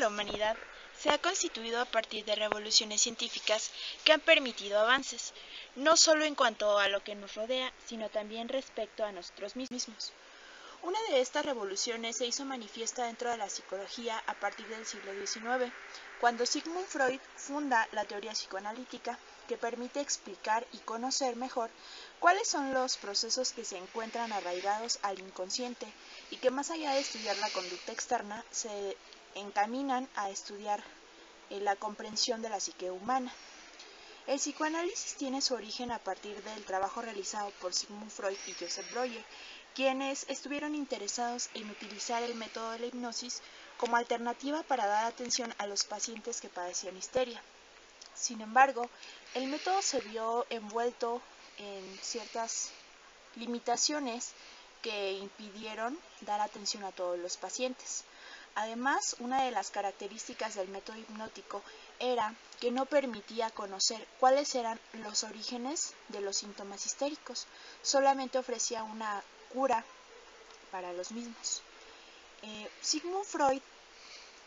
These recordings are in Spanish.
la humanidad se ha constituido a partir de revoluciones científicas que han permitido avances, no solo en cuanto a lo que nos rodea, sino también respecto a nosotros mismos. Una de estas revoluciones se hizo manifiesta dentro de la psicología a partir del siglo XIX, cuando Sigmund Freud funda la teoría psicoanalítica, que permite explicar y conocer mejor cuáles son los procesos que se encuentran arraigados al inconsciente y que, más allá de estudiar la conducta externa, se encaminan a estudiar la comprensión de la psique humana. El psicoanálisis tiene su origen a partir del trabajo realizado por Sigmund Freud y Joseph Breuer, quienes estuvieron interesados en utilizar el método de la hipnosis como alternativa para dar atención a los pacientes que padecían histeria. Sin embargo, el método se vio envuelto en ciertas limitaciones que impidieron dar atención a todos los pacientes. Además, una de las características del método hipnótico era que no permitía conocer cuáles eran los orígenes de los síntomas histéricos, solamente ofrecía una cura para los mismos. Sigmund Freud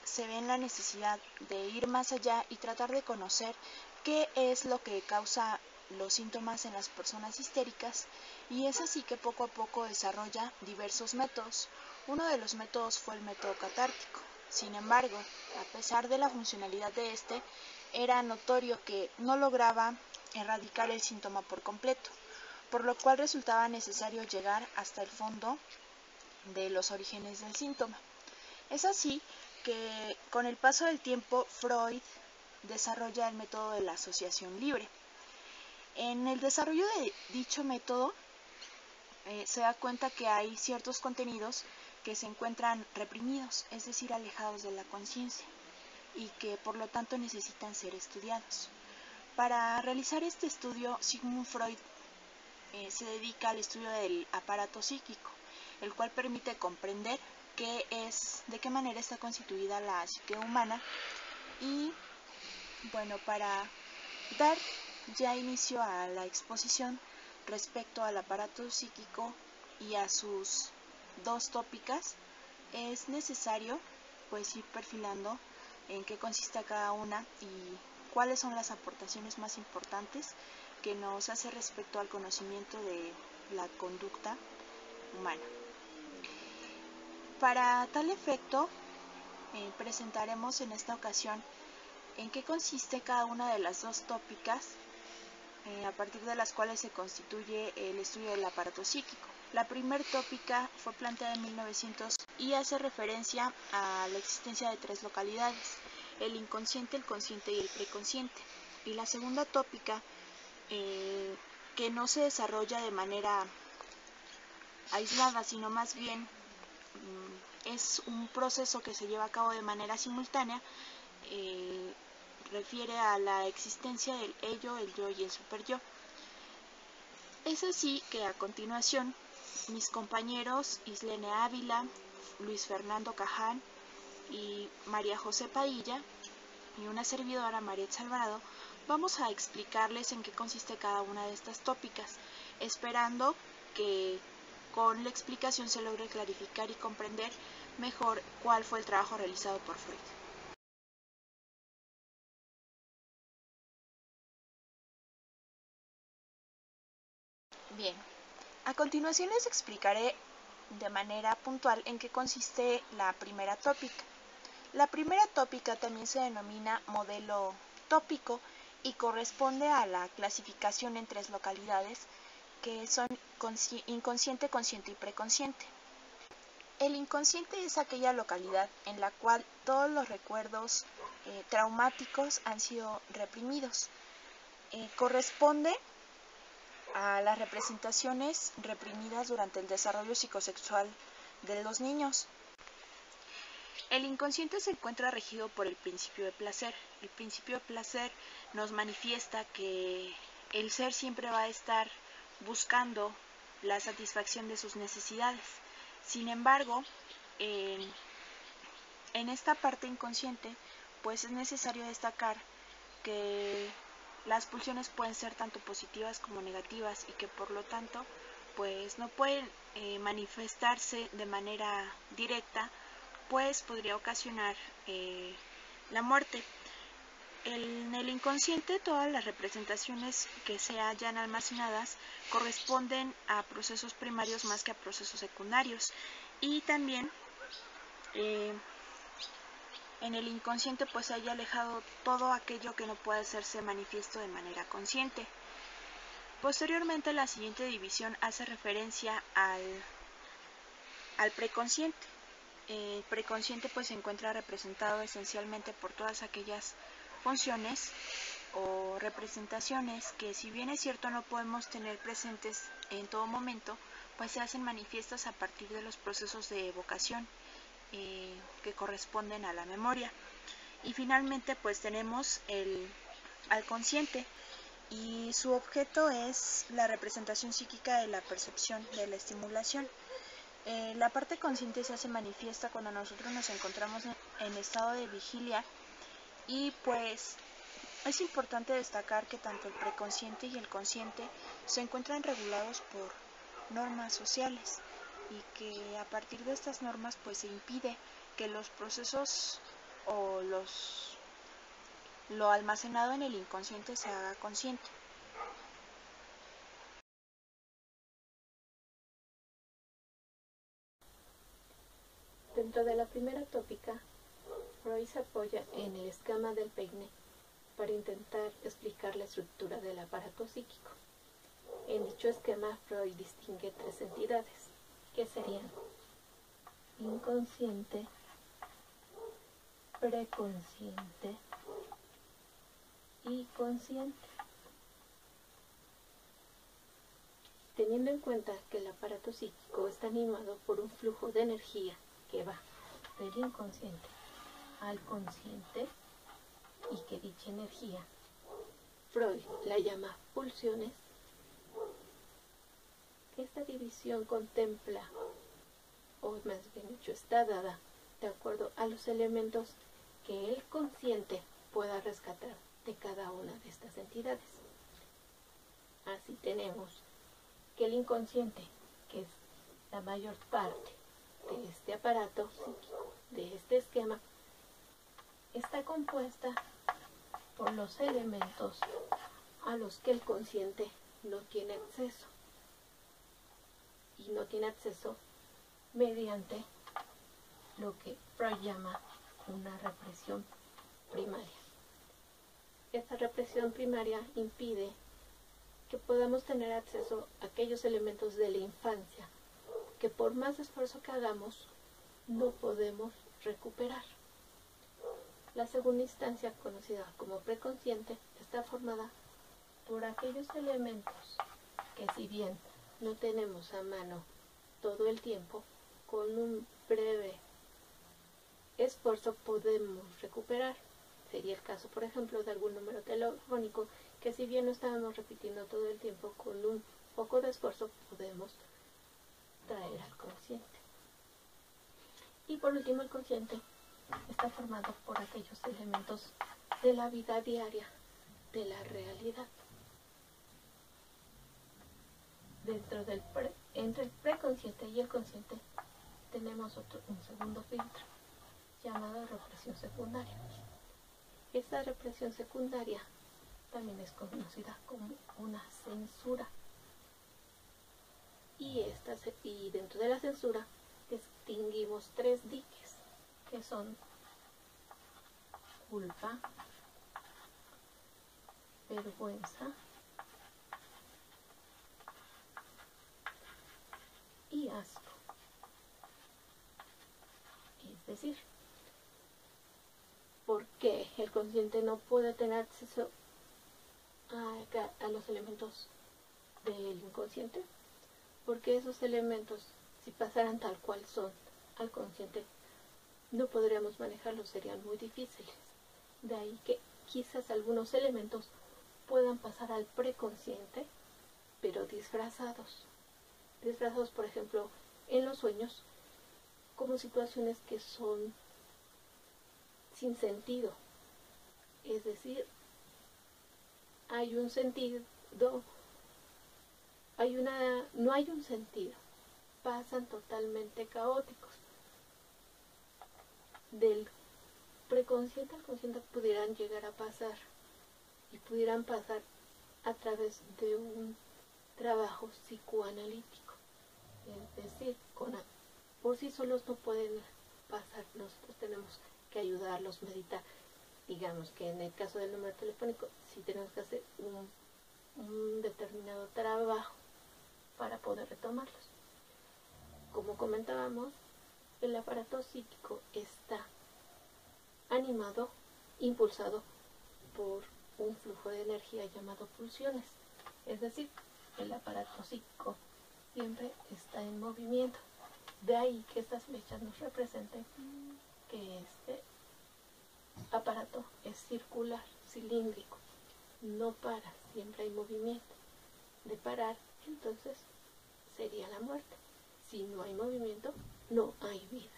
se ve en la necesidad de ir más allá y tratar de conocer qué es lo que causa los síntomas en las personas histéricas, y es así que poco a poco desarrolla diversos métodos. Uno de los métodos fue el método catártico. Sin embargo, a pesar de la funcionalidad de este, era notorio que no lograba erradicar el síntoma por completo, por lo cual resultaba necesario llegar hasta el fondo de los orígenes del síntoma. Es así que con el paso del tiempo Freud desarrolla el método de la asociación libre. En el desarrollo de dicho método se da cuenta que hay ciertos contenidos que se encuentran reprimidos, es decir, alejados de la conciencia, y que por lo tanto necesitan ser estudiados. Para realizar este estudio, Sigmund Freud se dedica al estudio del aparato psíquico, el cual permite comprender de qué manera está constituida la psique humana. Y bueno, para dar ya inicio a la exposición respecto al aparato psíquico y a sus dos tópicas, es necesario pues ir perfilando en qué consiste cada una y cuáles son las aportaciones más importantes que nos hace respecto al conocimiento de la conducta humana. Para tal efecto, presentaremos en esta ocasión en qué consiste cada una de las dos tópicas a partir de las cuales se constituye el estudio del aparato psíquico. La primera tópica fue planteada en 1900 y hace referencia a la existencia de tres localidades: el inconsciente, el consciente y el preconsciente. Y la segunda tópica, que no se desarrolla de manera aislada, sino más bien es un proceso que se lleva a cabo de manera simultánea, refiere a la existencia del ello, el yo y el superyo. Es así que a continuación mis compañeros Islene Ávila, Luis Fernando Caján y María José Padilla y una servidora, Marietza Alvarado, vamos a explicarles en qué consiste cada una de estas tópicas, esperando que con la explicación se logre clarificar y comprender mejor cuál fue el trabajo realizado por Freud. Bien, a continuación les explicaré de manera puntual en qué consiste la primera tópica. La primera tópica también se denomina modelo tópico y corresponde a la clasificación en tres localidades, que son inconsciente, consciente y preconsciente. El inconsciente es aquella localidad en la cual todos los recuerdos traumáticos han sido reprimidos. Corresponde a las representaciones reprimidas durante el desarrollo psicosexual de los niños. El inconsciente se encuentra regido por el principio de placer. El principio de placer nos manifiesta que el ser siempre va a estar buscando la satisfacción de sus necesidades. Sin embargo, en esta parte inconsciente, pues es necesario destacar que las pulsiones pueden ser tanto positivas como negativas y que por lo tanto pues no pueden manifestarse de manera directa, pues podría ocasionar la muerte. En el inconsciente, todas las representaciones que se hallan almacenadas corresponden a procesos primarios más que a procesos secundarios. Y también en el inconsciente pues se haya alejado todo aquello que no puede hacerse manifiesto de manera consciente. Posteriormente, la siguiente división hace referencia al preconsciente. El preconsciente pues se encuentra representado esencialmente por todas aquellas funciones o representaciones que, si bien es cierto no podemos tener presentes en todo momento, pues se hacen manifiestas a partir de los procesos de evocación que corresponden a la memoria. Y finalmente pues tenemos al consciente, y su objeto es la representación psíquica de la percepción, de la estimulación. La parte consciente se hace manifiesta cuando nosotros nos encontramos en estado de vigilia, y pues es importante destacar que tanto el preconsciente y el consciente se encuentran regulados por normas sociales, y que a partir de estas normas pues se impide que los procesos o lo almacenado en el inconsciente se haga consciente. Dentro de la primera tópica, Freud se apoya en el esquema del peine para intentar explicar la estructura del aparato psíquico. En dicho esquema, Freud distingue tres entidades, que serían inconsciente, preconsciente y consciente. Teniendo en cuenta que el aparato psíquico está animado por un flujo de energía que va del inconsciente al consciente, y que dicha energía Freud la llama pulsiones, esta división contempla, o más bien dicho, está dada de acuerdo a los elementos que el consciente pueda rescatar de cada una de estas entidades. Así tenemos que el inconsciente, que es la mayor parte de este aparato psíquico, de este esquema, está compuesta por los elementos a los que el consciente no tiene acceso, y no tiene acceso mediante lo que Freud llama una represión primaria. Esta represión primaria impide que podamos tener acceso a aquellos elementos de la infancia que, por más esfuerzo que hagamos, no podemos recuperar. La segunda instancia, conocida como preconsciente, está formada por aquellos elementos que, si bien no tenemos a mano todo el tiempo, con un breve esfuerzo podemos recuperar. Sería el caso, por ejemplo, de algún número telefónico que, si bien no estábamos repitiendo todo el tiempo, con un poco de esfuerzo podemos traer al consciente. Y por último, el consciente está formado por aquellos elementos de la vida diaria, de la realidad. Entre el preconsciente y el consciente tenemos un segundo filtro llamado represión secundaria. Esta represión secundaria también es conocida como una censura. Y dentro de la censura distinguimos tres diques, que son culpa, vergüenza y asco. Es decir, ¿por qué el consciente no puede tener acceso a los elementos del inconsciente? Porque esos elementos, si pasaran tal cual son al consciente, no podríamos manejarlos, serían muy difíciles. De ahí que quizás algunos elementos puedan pasar al preconsciente, pero disfrazados. Disfrazados, por ejemplo, en los sueños, como situaciones que son sin sentido. Es decir, hay un sentido, no hay un sentido. Pasan totalmente caóticos. Del preconsciente al consciente pudieran llegar a pasar y pudieran pasar a través de un trabajo psicoanalítico. Es decir, por sí solos no pueden pasar, nosotros tenemos que ayudarlos, meditar. Digamos que en el caso del número telefónico sí tenemos que hacer un determinado trabajo para poder retomarlos. Como comentábamos, el aparato psíquico está animado, impulsado por un flujo de energía llamado pulsiones. Es decir, el aparato psíquico siempre está en movimiento. De ahí que estas flechas nos representen que este aparato es circular, cilíndrico, no para, siempre hay movimiento. De parar, entonces, sería la muerte. Si no hay movimiento, no hay vida.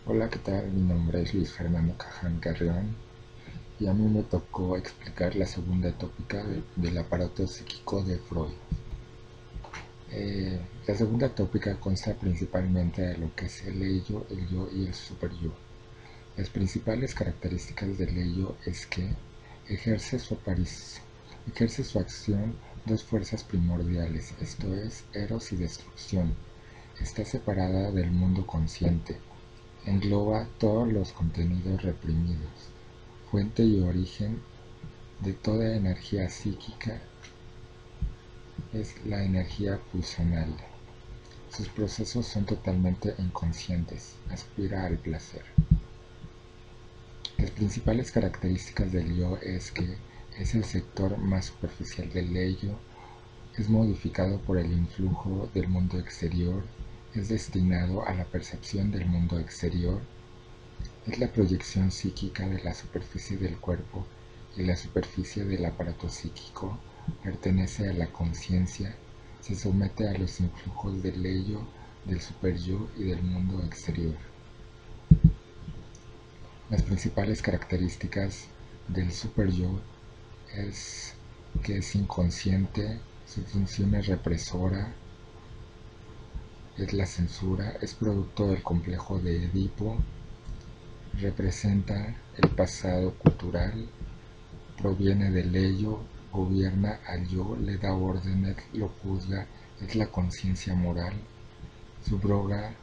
Hola, ¿qué tal? Mi nombre es Luis Fernando Caján Carrión y a mí me tocó explicar la segunda tópica del aparato psíquico de Freud. La segunda tópica consta principalmente de lo que es el ello, el yo y el superyo. Las principales características del ello es que ejerce su acción dos fuerzas primordiales, esto es, eros y destrucción. Está separada del mundo consciente. Engloba todos los contenidos reprimidos, fuente y origen de toda energía psíquica es la energía pulsional. Sus procesos son totalmente inconscientes, aspira al placer. Las principales características del yo es que es el sector más superficial del ello, es modificado por el influjo del mundo exterior, es destinado a la percepción del mundo exterior, es la proyección psíquica de la superficie del cuerpo y la superficie del aparato psíquico pertenece a la conciencia, se somete a los influjos del ello, del superyo y del mundo exterior. Las principales características del superyo es que es inconsciente, su función es represora, es la censura, es producto del complejo de Edipo, representa el pasado cultural, proviene del ello, gobierna al yo, le da órdenes, lo juzga, es la conciencia moral, subroga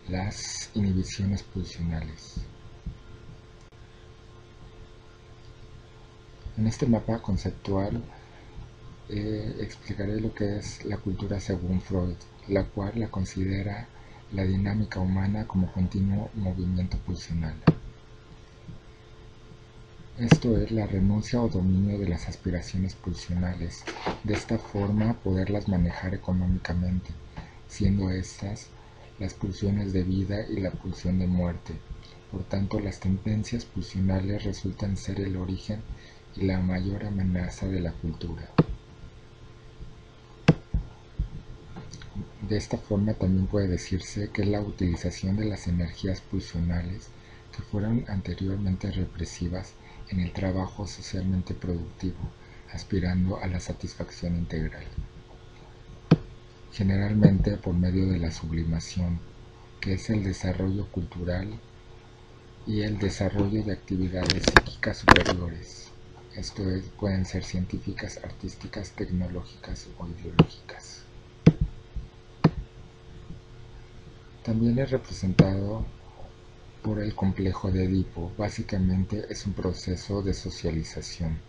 las inhibiciones pulsionales. En este mapa conceptual explicaré lo que es la cultura según Freud, la cual la considera la dinámica humana como continuo movimiento pulsional. Esto es la renuncia o dominio de las aspiraciones pulsionales, de esta forma poderlas manejar económicamente, siendo estas las pulsiones de vida y la pulsión de muerte. Por tanto, las tendencias pulsionales resultan ser el origen y la mayor amenaza de la cultura. De esta forma también puede decirse que la utilización de las energías pulsionales que fueron anteriormente represivas en el trabajo socialmente productivo, aspirando a la satisfacción integral. Generalmente por medio de la sublimación, que es el desarrollo cultural y el desarrollo de actividades psíquicas superiores. Esto es, pueden ser científicas, artísticas, tecnológicas o ideológicas. También es representado por el complejo de Edipo. Básicamente es un proceso de socialización.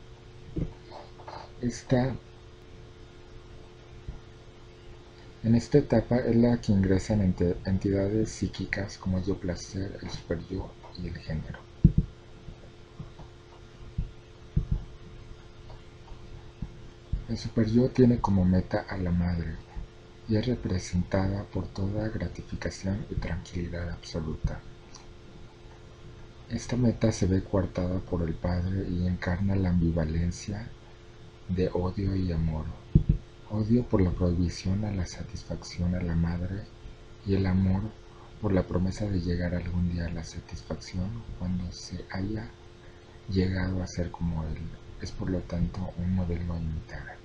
En esta etapa es la que ingresan entidades psíquicas como el yo placer, el superyo y el género. El superyo tiene como meta a la madre y es representada por toda gratificación y tranquilidad absoluta. Esta meta se ve coartada por el padre y encarna la ambivalencia de odio y amor. Odio por la prohibición a la satisfacción a la madre y el amor por la promesa de llegar algún día a la satisfacción cuando se haya llegado a ser como él. Es por lo tanto un modelo a imitar.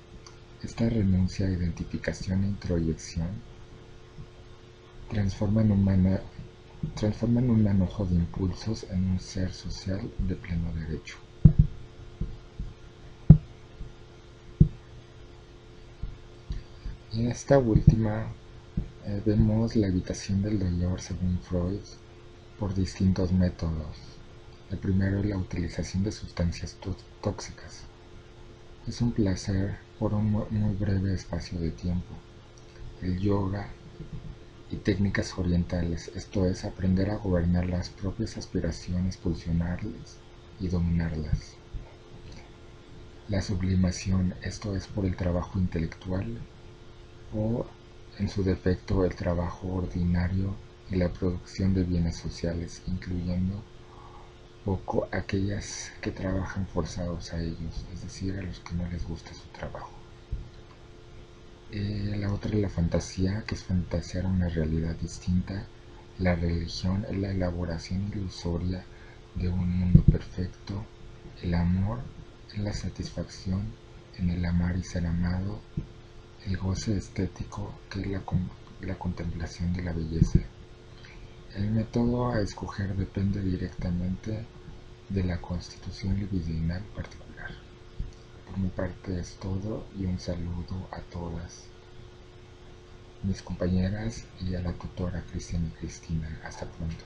Esta renuncia a identificación e introyección transforman un manojo de impulsos en un ser social de pleno derecho. Y en esta última vemos la evitación del dolor según Freud por distintos métodos. El primero es la utilización de sustancias tóxicas. Es un placer por un muy breve espacio de tiempo. El yoga y técnicas orientales, esto es, aprender a gobernar las propias aspiraciones pulsionales y dominarlas. La sublimación, esto es, por el trabajo intelectual o, en su defecto, el trabajo ordinario y la producción de bienes sociales, incluyendo poco aquellas que trabajan forzados a ellos, es decir, a los que no les gusta su trabajo. La otra es la fantasía, que es fantasear una realidad distinta. La religión es la elaboración ilusoria de un mundo perfecto. El amor es la satisfacción en el amar y ser amado. El goce estético, que es la contemplación de la belleza. El método a escoger depende directamente de la constitución libidinal particular. Por mi parte es todo y un saludo a todas mis compañeras y a la tutora Cristian y Cristina. Hasta pronto.